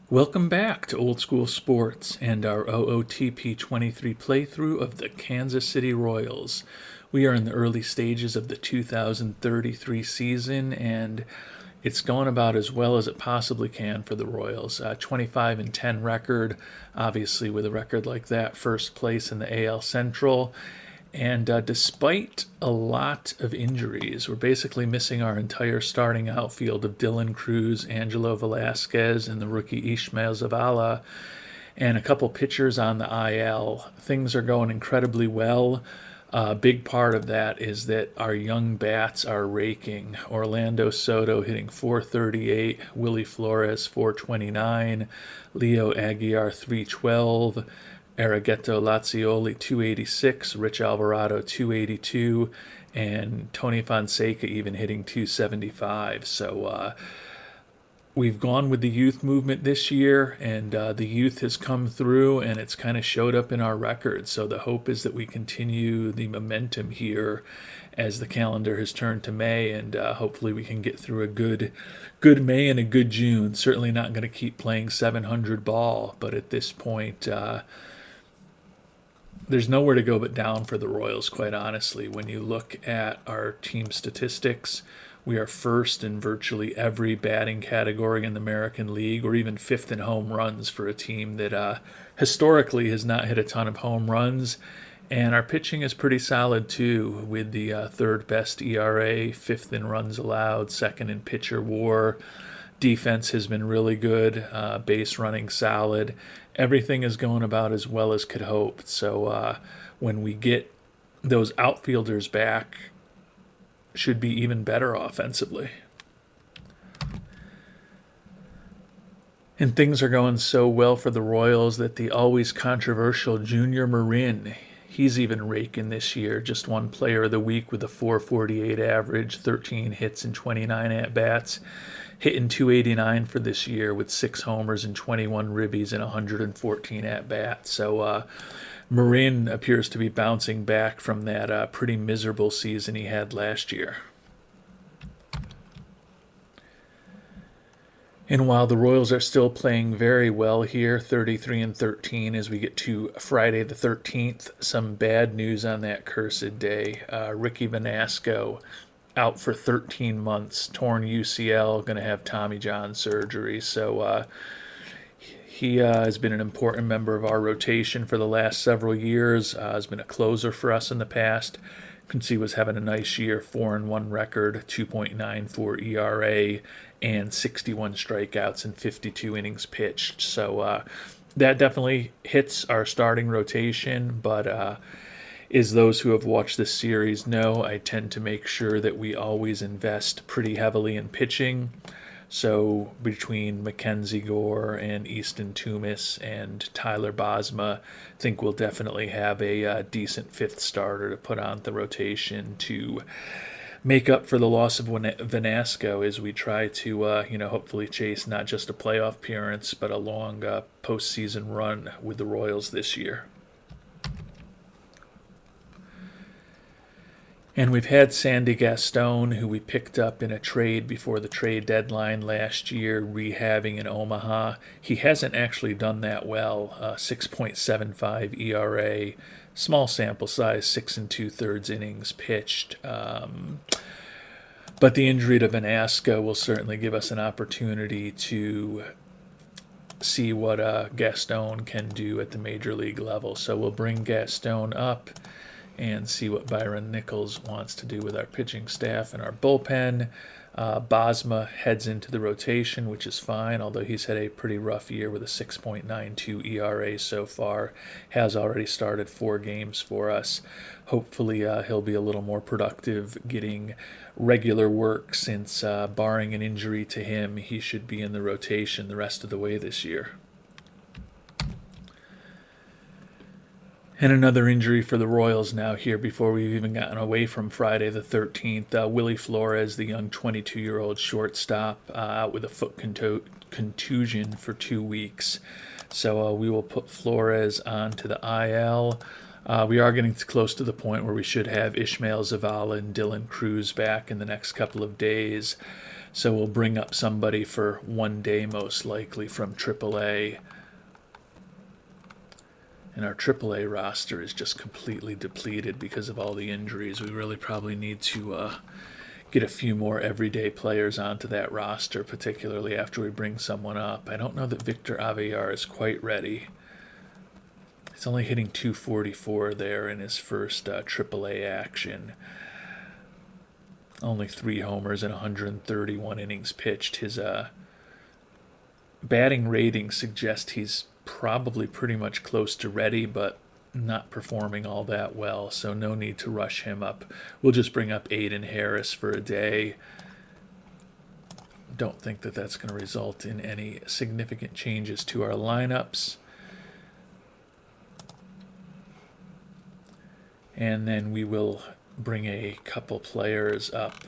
Welcome back to Old School Sports and our OOTP 23 playthrough of the Kansas City Royals. We are in the early stages of the 2033 season, and it's going about as well as it possibly can for the Royals. 25-10 record, obviously with a record like that, first place in the AL Central. And despite a lot of injuries, we're basically missing our entire starting outfield of Dylan Cruz, Angelo Velasquez, and the rookie Ishmael Zavala, and a couple pitchers on the IL. Things are going incredibly well. A big part of that is that our young bats are raking. Orlando Soto hitting 438, Willie Flores 429, Leo Aguiar 312, Aragetto Lazioli 286, Rich Alvarado 282, and Tony Fonseca even hitting 275. So we've gone with the youth movement this year, and the youth has come through, and it's kind of showed up in our record. So the hope is that we continue the momentum here as the calendar has turned to May, and hopefully we can get through a good May and a good June. Certainly not going to keep playing 700 ball, but at this point, there's nowhere to go but down for the Royals, quite honestly. When you look at our team statistics, we are first in virtually every batting category in the American League, or even fifth in home runs for a team that historically has not hit a ton of home runs. And our pitching is pretty solid, too, with the third best ERA, fifth in runs allowed, second in pitcher WAR. Defense has been really good, base running solid. Everything is going about as well as could hope. So when we get those outfielders back, should be even better offensively. And things are going so well for the Royals that the always controversial Junior Marin, he's even raking this year. Just won Player of the Week with a 448 average, 13 hits and 29 at-bats. Hitting 289 for this year with 6 homers and 21 ribbies and 114 at-bats. So Marin appears to be bouncing back from that pretty miserable season he had last year. And while the Royals are still playing very well here, 33-13 as we get to Friday the 13th, some bad news on that cursed day. Ricky Vanasco out for 13 months, torn UCL, going to have Tommy John surgery. So he has been an important member of our rotation for the last several years, has been a closer for us in the past. You can see he was having a nice year, 4-1 record, 2.94 ERA, and 61 strikeouts in 52 innings pitched. So that definitely hits our starting rotation, but as those who have watched this series know, I tend to make sure that we always invest pretty heavily in pitching. So between Mackenzie Gore and Easton Tumis and Tyler Bosma, I think we'll definitely have a decent fifth starter to put on the rotation to make up for the loss of Vanasco as we try to, hopefully chase not just a playoff appearance, but a long postseason run with the Royals this year. And we've had Sandy Gaston, who we picked up in a trade before the trade deadline last year, rehabbing in Omaha. He hasn't actually done that well. 6.75 ERA, small sample size, 6 2/3 innings pitched. But the injury to Vanasco will certainly give us an opportunity to see what Gaston can do at the major league level. So we'll bring Gaston up and see what Byron Nichols wants to do with our pitching staff and our bullpen. Bosma heads into the rotation, which is fine, although he's had a pretty rough year with a 6.92 ERA so far. Has already started 4 games for us. Hopefully he'll be a little more productive getting regular work since, barring an injury to him, he should be in the rotation the rest of the way this year. And another injury for the Royals now here before we've even gotten away from Friday the 13th. Willie Flores, the young 22-year-old shortstop, out with a foot contusion for 2 weeks. So we will put Flores onto the IL. We are getting close to the point where we should have Ishmael Zavala and Dylan Cruz back in the next couple of days. So we'll bring up somebody for one day, most likely from AAA. And our AAA roster is just completely depleted because of all the injuries. We really probably need to get a few more everyday players onto that roster, particularly after we bring someone up. I don't know that Victor Avellar is quite ready. He's only hitting 244 there in his first AAA action. Only 3 homers and 131 innings pitched. His batting rating suggests he's probably pretty much close to ready, but not performing all that well, so no need to rush him up. We'll just bring up Aiden Harris for a day. Don't think that that's going to result in any significant changes to our lineups. And then we will bring a couple players up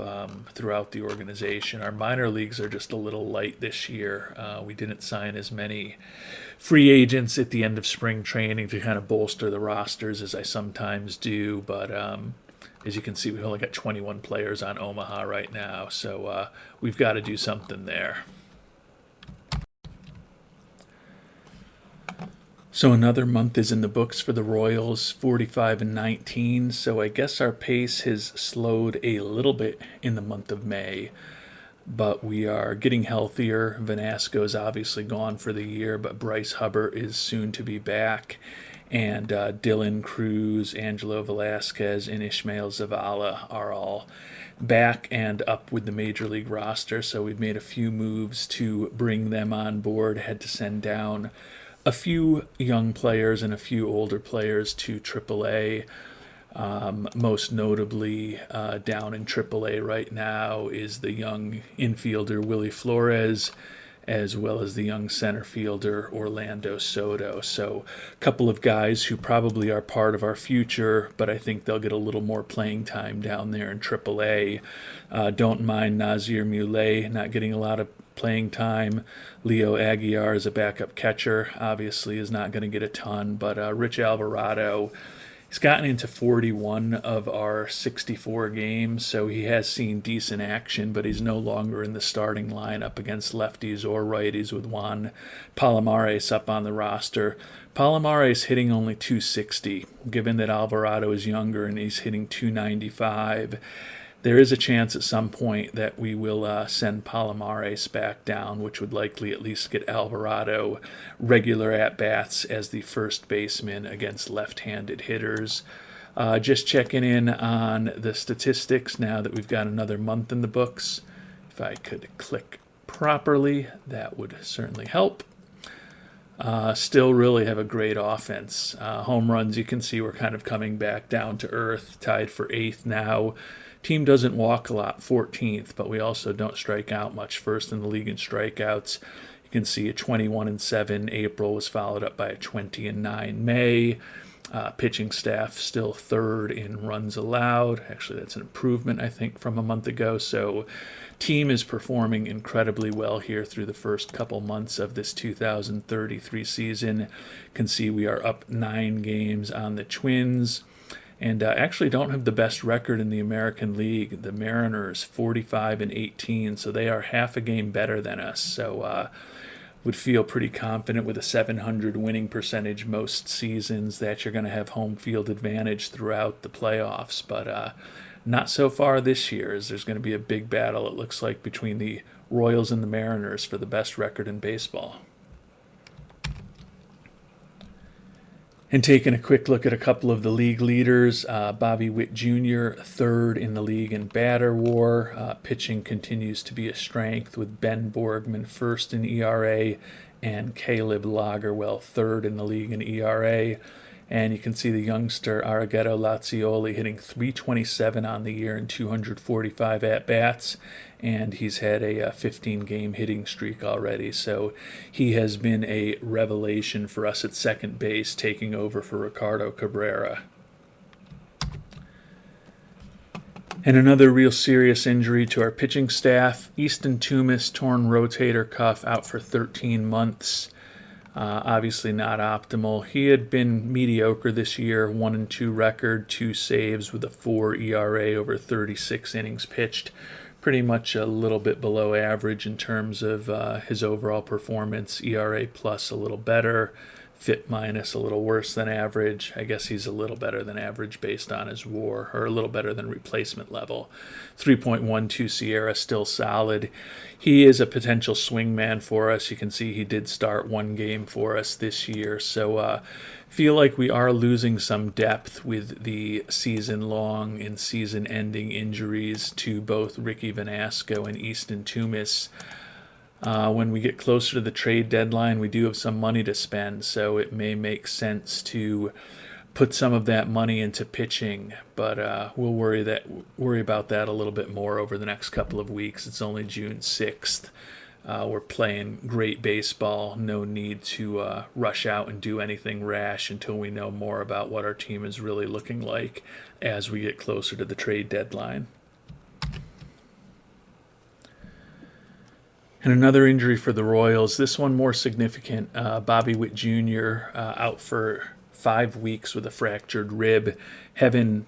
throughout the organization. Our minor leagues are just a little light this year. We didn't sign as many free agents at the end of spring training to kind of bolster the rosters as I sometimes do, but as you can see, we've only got 21 players on Omaha right now, so we've got to do something there. So another month is in the books for the Royals, 45-19. So I guess our pace has slowed a little bit in the month of May, but we are getting healthier. Vanasco's obviously gone for the year, but Bryce Hubbard is soon to be back. And Dylan Cruz, Angelo Velasquez, and Ishmael Zavala are all back and up with the Major League roster. So we've made a few moves to bring them on board. Had to send down a few young players and a few older players to AAA. Most notably down in AAA right now is the young infielder Willie Flores, as well as the young center fielder Orlando Soto. So a couple of guys who probably are part of our future, but I think they'll get a little more playing time down there in AAA. Don't mind Nazir Muley not getting a lot of playing time. Leo Aguiar is a backup catcher, obviously is not going to get a ton, but Rich Alvarado, he's gotten into 41 of our 64 games, so he has seen decent action, but he's no longer in the starting lineup against lefties or righties with Juan Palomares up on the roster. Palomares hitting only 260, given that Alvarado is younger and he's hitting 295. There is a chance at some point that we will send Palomares back down, which would likely at least get Alvarado regular at-bats as the first baseman against left-handed hitters. Just checking in on the statistics now that we've got another month in the books. If I could click properly, that would certainly help. Still really have a great offense. Home runs, you can see we're kind of coming back down to earth, tied for 8th now. Team doesn't walk a lot, 14th, but we also don't strike out much, first in the league in strikeouts. You can see a 21-7 April was followed up by a 20-9 May. Pitching staff still 3rd in runs allowed. Actually, that's an improvement, I think, from a month ago. So team is performing incredibly well here through the first couple months of this 2033 season. You can see we are up 9 games on the Twins. And actually don't have the best record in the American League. The Mariners, 45-18, so they are half a game better than us. So would feel pretty confident with a 700 winning percentage most seasons that you're going to have home field advantage throughout the playoffs. But not so far this year, as there's going to be a big battle, it looks like, between the Royals and the Mariners for the best record in baseball. And taking a quick look at a couple of the league leaders, Bobby Witt Jr., 3rd in the league in batter war. Pitching continues to be a strength with Ben Borgman 1st in ERA and Caleb Lagerwell 3rd in the league in ERA. And you can see the youngster Arrighetto Lazioli hitting .327 on the year and 245 at-bats. And he's had a 15-game hitting streak already. So he has been a revelation for us at second base, taking over for Ricardo Cabrera. And another real serious injury to our pitching staff. Easton Tumis, torn rotator cuff, out for 13 months. Obviously not optimal. He had been mediocre this year, 1-2 record, 2 saves with a 4 ERA over 36 innings pitched. pretty much a little bit below average in terms of his overall performance. ERA plus a little better, FIP minus a little worse than average. I guess he's a little better than average based on his WAR, or a little better than replacement level. 3.12 Sierra, still solid. He is a potential swing man for us. You can see he did start one game for us this year. So feel like we are losing some depth with the season-long and season-ending injuries to both Ricky Vanasco and Easton Tumis. When we get closer to the trade deadline, we do have some money to spend, so it may make sense to put some of that money into pitching, but we'll worry about that a little bit more over the next couple of weeks. It's only June 6th. We're playing great baseball. No need to rush out and do anything rash until we know more about what our team is really looking like as we get closer to the trade deadline. And another injury for the Royals, this one more significant. Bobby Witt Jr. Out for 5 weeks with a fractured rib, having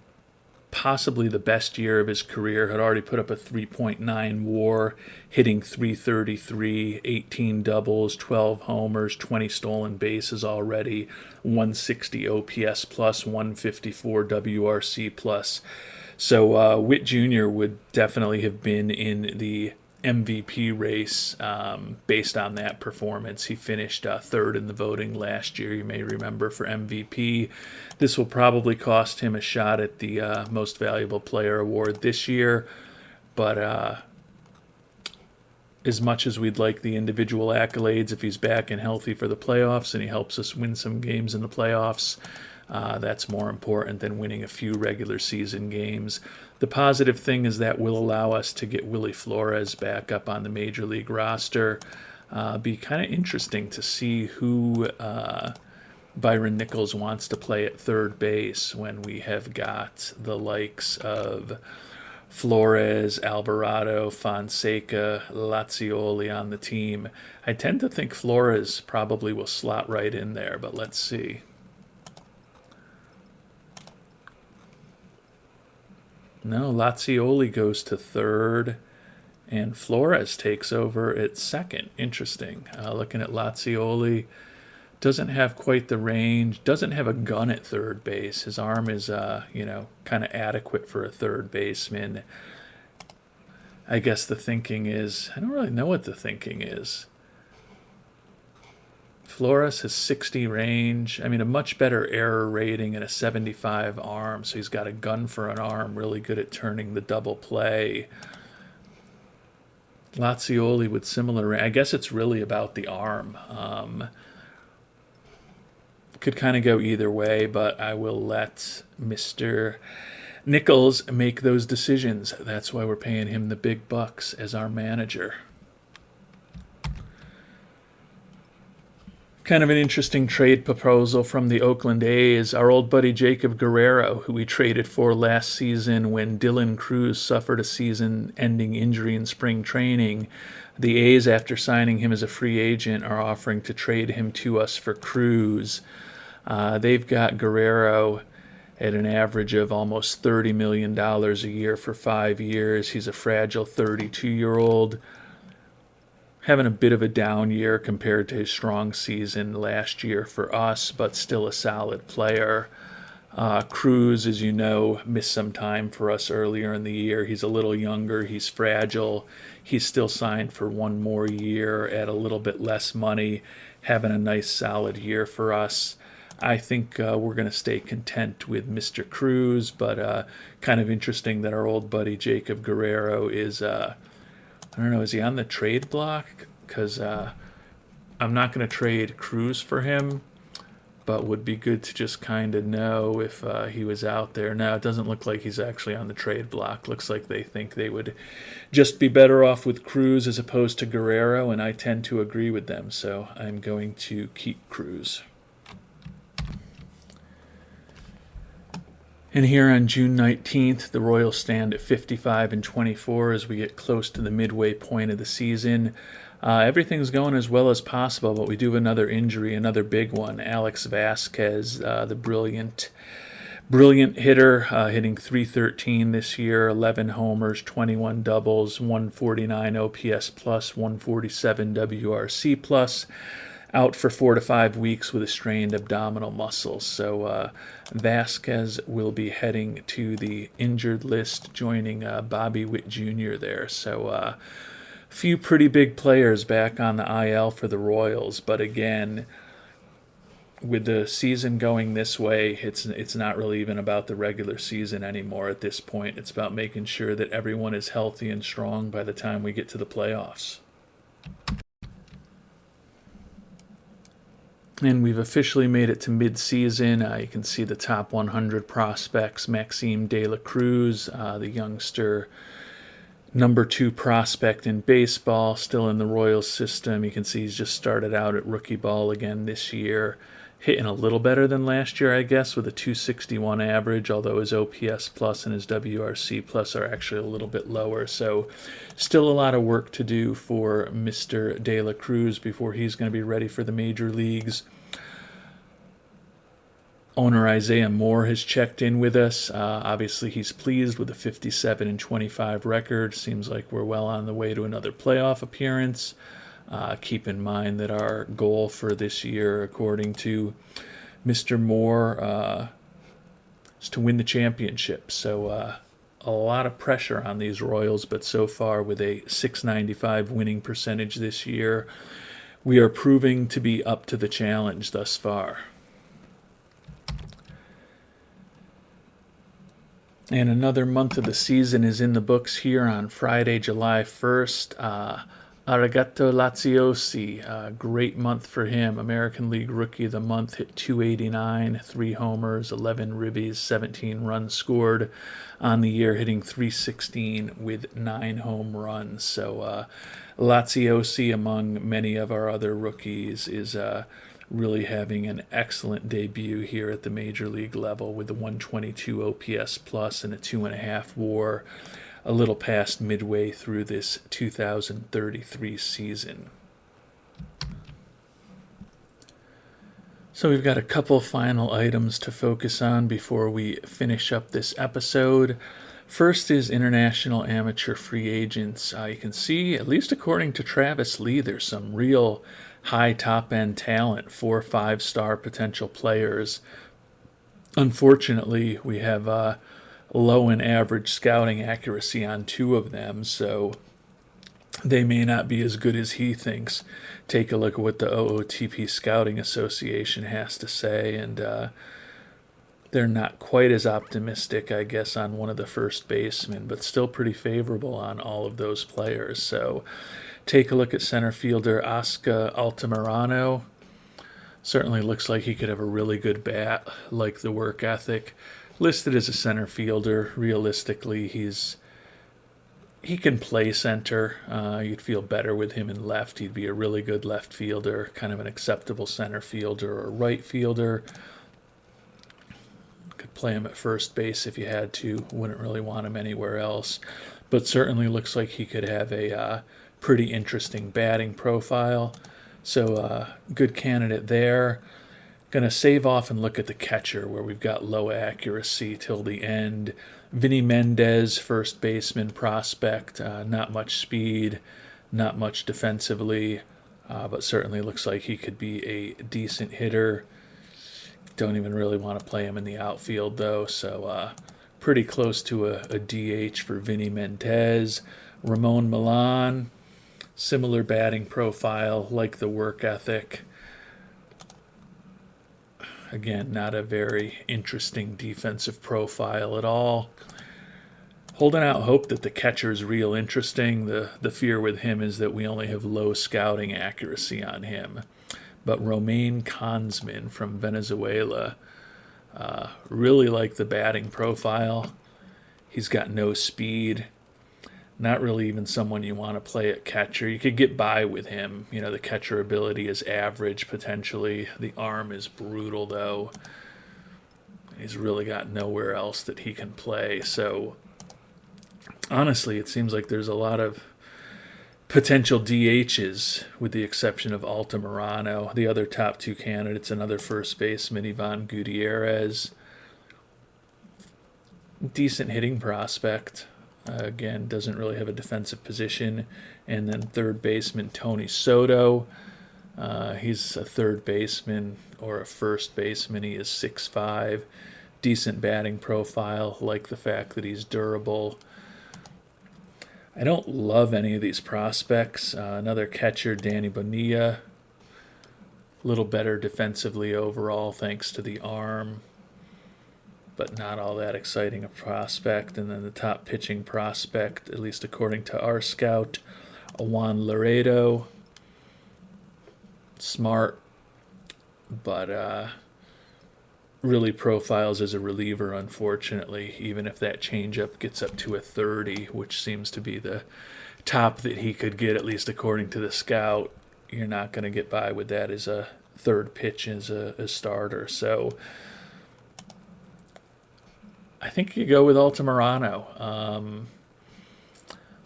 possibly the best year of his career. Had already put up a 3.9 WAR, hitting .333, 18 doubles, 12 homers, 20 stolen bases already, 160 OPS plus, 154 WRC plus. So Witt Jr. would definitely have been in the MVP race based on that performance. He finished third in the voting last year, you may remember, for MVP. This will probably cost him a shot at the Most Valuable Player award this year, but as much as we'd like the individual accolades, if he's back and healthy for the playoffs and he helps us win some games in the playoffs, that's more important than winning a few regular season games. The positive thing is that will allow us to get Willie Flores back up on the Major League roster. Be kind of interesting to see who Byron Nichols wants to play at third base when we have got the likes of Flores, Alvarado, Fonseca, Lazioli on the team. I tend to think Flores probably will slot right in there, but let's see. No, Lazioli goes to third, and Flores takes over at second. Interesting. Looking at Lazioli, doesn't have quite the range, doesn't have a gun at third base. His arm is, kind of adequate for a third baseman. I guess the thinking is, I don't really know what the thinking is. Flores has 60 range. I mean, a much better error rating and a 75 arm, so he's got a gun for an arm, really good at turning the double play. Lazioli with similar, I guess it's really about the arm. Could kind of go either way, but I will let Mr. Nichols make those decisions. That's why we're paying him the big bucks as our manager. Kind of an interesting trade proposal from the Oakland A's. Our old buddy Jacob Guerrero, who we traded for last season when Dylan Cruz suffered a season-ending injury in spring training. The A's, after signing him as a free agent, are offering to trade him to us for Cruz. They've got Guerrero at an average of almost $30 million a year for 5 years. He's a fragile 32-year-old. Having a bit of a down year compared to his strong season last year for us, but still a solid player. Cruz, as you know, missed some time for us earlier in the year. He's a little younger. He's fragile. He's still signed for one more year at a little bit less money, having a nice solid year for us. I think we're going to stay content with Mr. Cruz, but kind of interesting that our old buddy Jacob Guerrero is... I don't know, is he on the trade block? Because I'm not going to trade Cruz for him, but would be good to just kind of know if he was out there. Now, it doesn't look like he's actually on the trade block. Looks like they think they would just be better off with Cruz as opposed to Guerrero, and I tend to agree with them, so I'm going to keep Cruz. And here on June 19th, the Royals stand at 55-24 as we get close to the midway point of the season. Everything's going as well as possible, but we do have another injury, another big one. Alex Vasquez, the brilliant Brilliant hitter, hitting .313 this year, 11 homers, 21 doubles, 149 OPS plus, 147 WRC plus. Out for 4 to 5 weeks with a strained abdominal muscle. So Vasquez will be heading to the injured list, joining Bobby Witt Jr. there. So a few pretty big players back on the IL for the Royals. But again, with the season going this way, it's not really even about the regular season anymore at this point. It's about making sure that everyone is healthy and strong by the time we get to the playoffs. And we've officially made it to mid-season. You can see the top 100 prospects. Maxime De La Cruz, the youngster number 2 prospect in baseball, still in the Royals system. You can see he's just started out at rookie ball again this year. Hitting a little better than last year, I guess, with a .261 average, although his OPS plus and his WRC plus are actually a little bit lower. So still a lot of work to do for Mr. De La Cruz before he's going to be ready for the major leagues. Owner Isaiah Moore has checked in with us. Obviously, he's pleased with the 57-25 record. Seems like we're well on the way to another playoff appearance. Keep in mind that our goal for this year, according to Mr. Moore, is to win the championship. So a lot of pressure on these Royals, but so far with a .695 winning percentage this year, we are proving to be up to the challenge thus far. And another month of the season is in the books here on Friday, July 1st. Arigato Laziosi, great month for him. American League Rookie of the Month, hit .289, 3 homers, 11 ribbies, 17 runs scored on the year, hitting .316 with 9 home runs. So Laziosi, among many of our other rookies, is really having an excellent debut here at the major league level with the 122 OPS plus and a 2.5 WAR. A little past midway through this 2033 season. So we've got a couple final items to focus on before we finish up this episode. First is international amateur free agents. You can see, at least according to Travis Lee, there's some real high top-end talent, 4 or 5-star potential players. Unfortunately, we have low and average scouting accuracy on 2 of them, so they may not be as good as he thinks. Take a look at what the OOTP Scouting Association has to say, and they're not quite as optimistic, I guess, on one of the first basemen, but still pretty favorable on all of those players. So take a look at center fielder Oscar Altamirano. Certainly looks like he could have a really good bat, like the work ethic. Listed as a center fielder, realistically, he can play center. You'd feel better with him in left. He'd be a really good left fielder, kind of an acceptable center fielder or right fielder. Could play him at first base if you had to. Wouldn't really want him anywhere else. But certainly looks like he could have a pretty interesting batting profile. So good candidate there. Going to save off and look at the catcher, where we've got low accuracy till the end. Vinny Mendez, first baseman prospect, not much speed, not much defensively, but certainly looks like he could be a decent hitter. Don't even really want to play him in the outfield, though, so pretty close to a DH for Vinny Mendez. Ramon Milan, similar batting profile, like the work ethic. Again, not a very interesting defensive profile at all. Holding out hope that the catcher's real interesting. The fear with him is that we only have low scouting accuracy on him. But Romain Konsman from Venezuela, really like the batting profile. He's got no speed. Not really even someone you want to play at catcher. You could get by with him. You know, the catcher ability is average, potentially. The arm is brutal, though. He's really got nowhere else that he can play. So, honestly, it seems like there's a lot of potential DHs, with the exception of Altamirano. The other top 2 candidates, another first baseman, Ivan Gutierrez. decent hitting prospect. Again, doesn't really have a defensive position. And then third baseman Tony Soto. He's a third baseman or a first baseman. He is 6'5", decent batting profile. Like the fact that he's durable. I don't love any of these prospects. Another catcher, Danny Bonilla. A little better defensively overall thanks to the arm, but not all that exciting a prospect. And then the top pitching prospect, at least according to our scout, Juan Laredo. Smart, but really profiles as a reliever, unfortunately, even if that changeup gets up to a 30, which seems to be the top that he could get, at least according to the scout. You're not going to get by with that as a third pitch as a starter. So I think you go with Altamirano.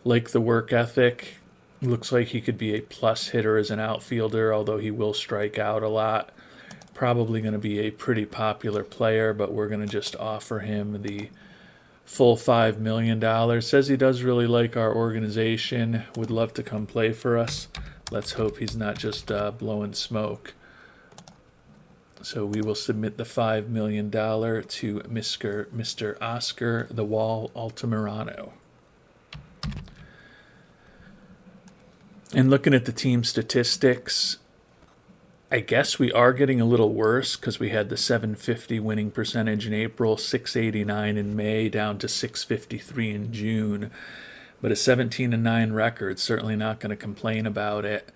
Like the work ethic. Looks like he could be a plus hitter as an outfielder, although he will strike out a lot. Probably going to be a pretty popular player, but we're going to just offer him the full $5 million. Says he does really like our organization. Would love to come play for us. Let's hope he's not just blowing smoke. So we will submit the $5 million to Mr. Oscar the Wall Altamirano. And looking at the team statistics, I guess we are getting a little worse because we had the 750 winning percentage in April, 689 in May, down to 653 in June. But a 17-9 record, certainly not going to complain about it.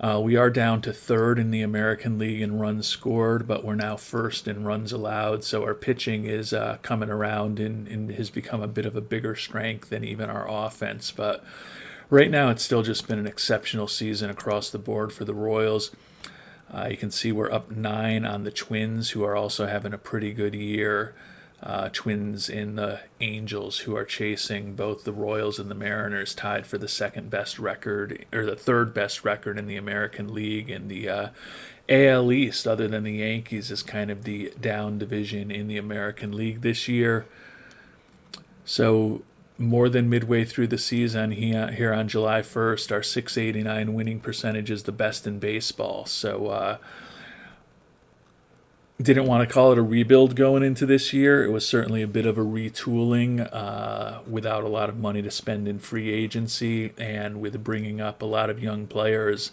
We are down to third in the American League in runs scored, but we're now first in runs allowed. So our pitching is coming around and has become a bit of a bigger strength than even our offense. But right now it's still just been an exceptional season across the board for the Royals. You can see we're up 9 on the Twins, who are also having a pretty good year. Twins and the Angels, who are chasing both the Royals and the Mariners, tied for the second best record, or the third best record in the American League. And the AL East, other than the Yankees, is kind of the down division in the American League this year. So more than midway through the season, here on July 1st, our 689 winning percentage is the best in baseball. So didn't want to call it a rebuild going into this year. It was certainly a bit of a retooling without a lot of money to spend in free agency and with bringing up a lot of young players.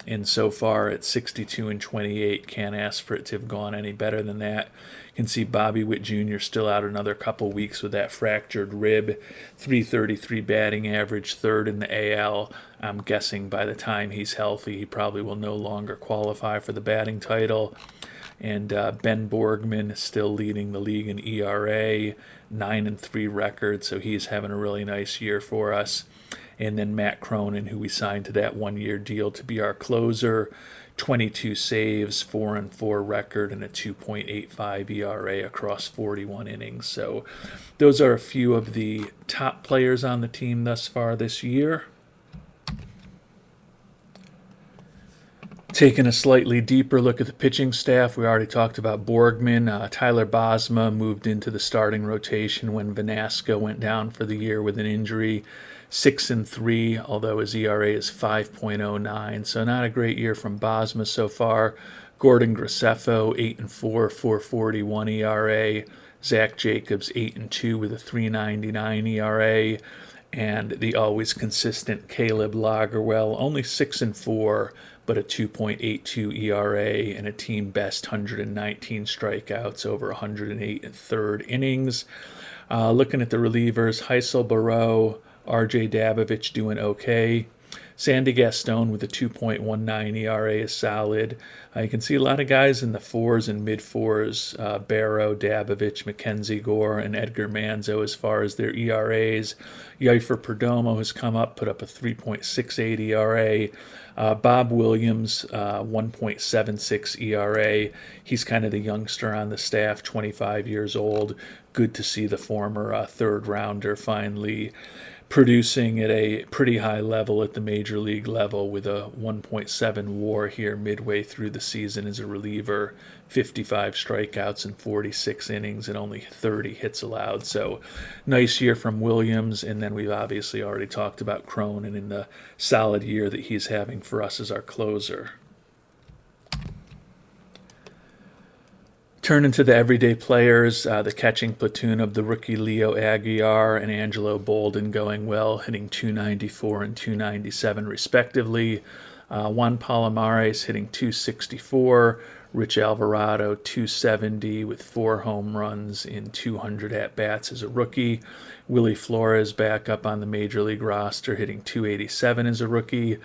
And so far at 62-28, can't ask for it to have gone any better than that. You can see Bobby Witt Jr. still out another couple weeks with that fractured rib. 333 batting average, third in the AL. I'm guessing by the time he's healthy, he probably will no longer qualify for the batting title. And Ben Borgman is still leading the league in ERA, 9-3 record, so he's having a really nice year for us. And then Matt Cronin, who we signed to that one-year deal to be our closer, 22 saves, 4-4 record, and a 2.85 ERA across 41 innings. So those are a few of the top players on the team thus far this year. Taking a slightly deeper look at the pitching staff, we already talked about Borgman. Tyler Bosma moved into the starting rotation when Vanasco went down for the year with an injury. 6-3, although his ERA is 5.09, so not a great year from Bosma so far. Gordon Graceffo, 8-4, 4.41 ERA. Zach Jacobs, 8-2 with a 3.99 ERA. And the always consistent Caleb Lagerwell, only 6-4, but a 2.82 ERA and a team best 119 strikeouts over 108 and third innings. Looking at the relievers, Heisel Barreau, RJ Dabovich doing okay. Sandy Gaston with a 2.19 ERA is solid. You can see a lot of guys in the 4s and mid-4s, Barrow, Dabovich, Mackenzie Gore, and Edgar Manzo as far as their ERAs. Yeifer Perdomo has come up, put up a 3.68 ERA. Bob Williams, 1.76 ERA. He's kind of the youngster on the staff, 25 years old. Good to see the former third-rounder finally producing at a pretty high level at the major league level with a 1.7 WAR here midway through the season as a reliever, 55 strikeouts in 46 innings and only 30 hits allowed. So nice year from Williams, and then we've obviously already talked about Cronin and the solid year that he's having for us as our closer. Turning to the everyday players, the catching platoon of the rookie Leo Aguilar and Angelo Bolden going well, hitting 294 and 297 respectively. Juan Palomares hitting 264, Rich Alvarado 270 with 4 home runs in 200 at-bats as a rookie. Willie Flores back up on the major league roster, hitting 287 as a rookie.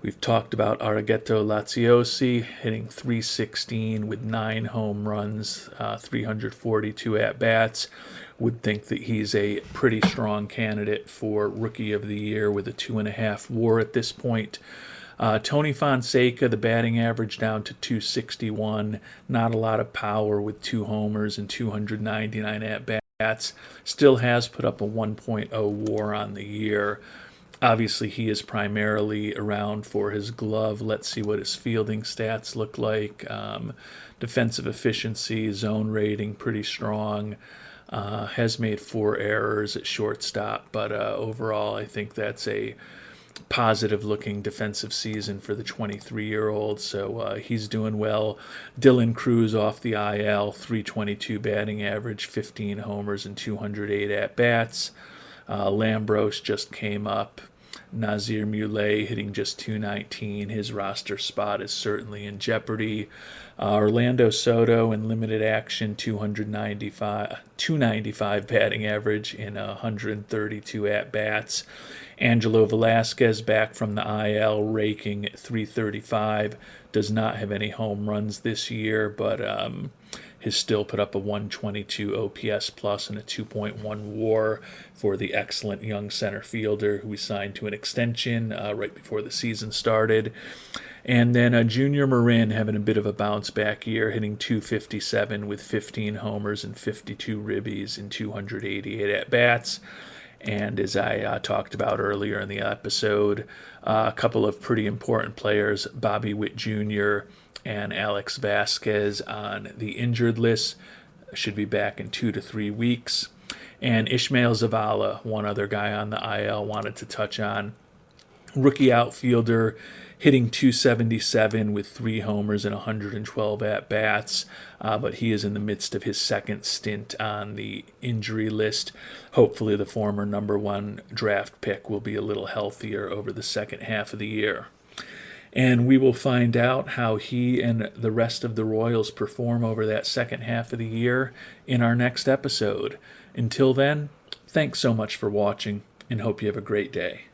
We've talked about Aragetto Laziosi hitting 316 with 9 home runs, 342 at-bats. Would think that he's a pretty strong candidate for Rookie of the Year with a 2.5 WAR at this point. Tony Fonseca, the batting average down to 261. Not a lot of power with 2 homers and 299 at-bats. Still has put up a 1.0 WAR on the year. Obviously, he is primarily around for his glove. Let's see what his fielding stats look like. Defensive efficiency, zone rating, pretty strong. Has made 4 errors at shortstop, but overall, I think that's a positive-looking defensive season for the 23-year-old, so he's doing well. Dylan Cruz off the IL, 322 batting average, 15 homers and 208 at-bats. Lambros just came up. Nazir Muley hitting just 219. His roster spot is certainly in jeopardy. Orlando Soto in limited action, 295 batting average in 132 at-bats. Angelo Velasquez back from the IL, raking at 335. Does not have any home runs this year, but has still put up a 122 OPS plus and a 2.1 WAR for the excellent young center fielder who we signed to an extension right before the season started. And then Junior Marin having a bit of a bounce back year, hitting 257 with 15 homers and 52 ribbies in 288 at-bats. And as I talked about earlier in the episode, a couple of pretty important players, Bobby Witt Jr. and Alex Vasquez on the injured list, should be back in 2 to 3 weeks. And Ishmael Zavala, one other guy on the IL, wanted to touch on. Rookie outfielder, hitting 277 with 3 homers and 112 at-bats, but he is in the midst of his second stint on the injury list. Hopefully the former number 1 draft pick will be a little healthier over the second half of the year. And we will find out how he and the rest of the Royals perform over that second half of the year in our next episode. Until then, thanks so much for watching, and hope you have a great day.